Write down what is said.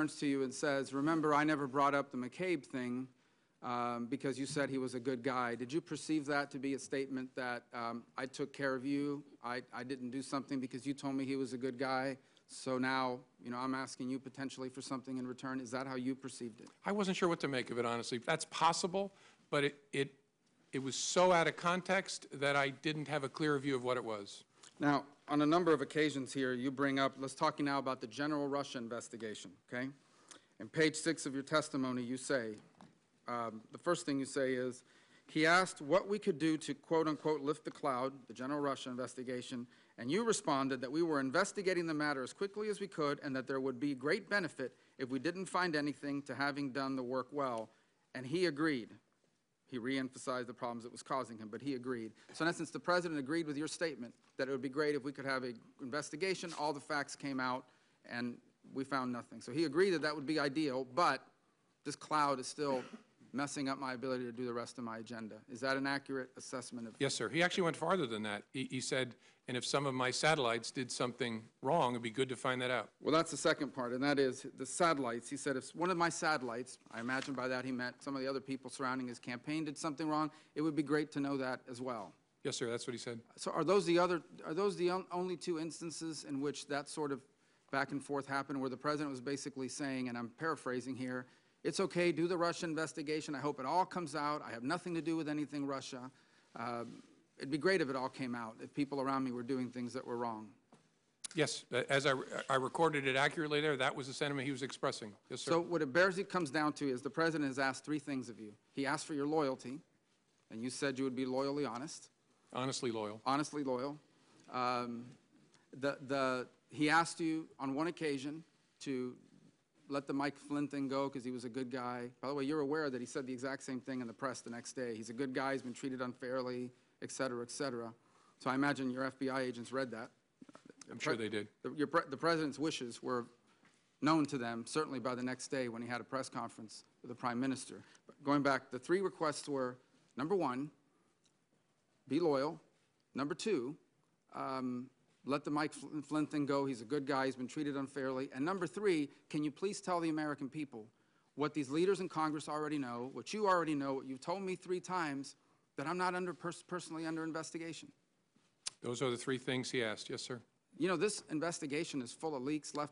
turns to you and says, remember, I never brought up the McCabe thing because you said he was a good guy. Did you perceive that to be a statement that I took care of you, I didn't do something because you told me he was a good guy, so now, I'm asking you potentially for something in return? Is that how you perceived it? I wasn't sure what to make of it, honestly. That's possible, but it was so out of context that I didn't have a clear view of what it was. Now, on a number of occasions here, you bring up, let's talk now about the general Russia investigation, okay? In page 6 of your testimony, you say, the first thing you say is, he asked what we could do to, quote unquote, lift the cloud, the general Russia investigation, and you responded that we were investigating the matter as quickly as we could and that there would be great benefit if we didn't find anything to having done the work well, and he agreed. He re-emphasized the problems it was causing him, but he agreed. So in essence, the President agreed with your statement that it would be great if we could have an investigation, all the facts came out, and we found nothing. So he agreed that that would be ideal, but this cloud is still messing up my ability to do the rest of my agenda. Is that an accurate assessment of? Yes, sir. He actually went farther than that. He said, and if some of my satellites did something wrong, it'd be good to find that out. Well, that's the second part, and that is the satellites. He said if one of my satellites, I imagine by that he meant some of the other people surrounding his campaign did something wrong, it would be great to know that as well. Yes, sir. That's what he said. So are those the only two instances in which that sort of back and forth happened, where the President was basically saying, and I'm paraphrasing here, it's okay, do the Russia investigation. I hope it all comes out. I have nothing to do with anything Russia. It'd be great if it all came out, if people around me were doing things that were wrong. Yes, as I recorded it accurately there, that was the sentiment he was expressing. Yes, sir. So what it comes down to is the President has asked three things of you. He asked for your loyalty, and you said you would be loyally honest. Honestly loyal. Honestly loyal. He asked you on one occasion to let the Mike Flynn thing go because he was a good guy. By the way, you're aware that he said the exact same thing in the press the next day. He's a good guy, he's been treated unfairly, et cetera, et cetera. So I imagine your FBI agents read that. I'm sure they did. The President's wishes were known to them, certainly by the next day when he had a press conference with the Prime Minister. But going back, the three requests were, number one, be loyal. Number two, let the Mike Flynn thing go. He's a good guy. He's been treated unfairly. And number three, can you please tell the American people what these leaders in Congress already know, what you already know, what you've told me 3 times, that I'm not personally under investigation? Those are the 3 things he asked. Yes, sir. You know, this investigation is full of leaks left and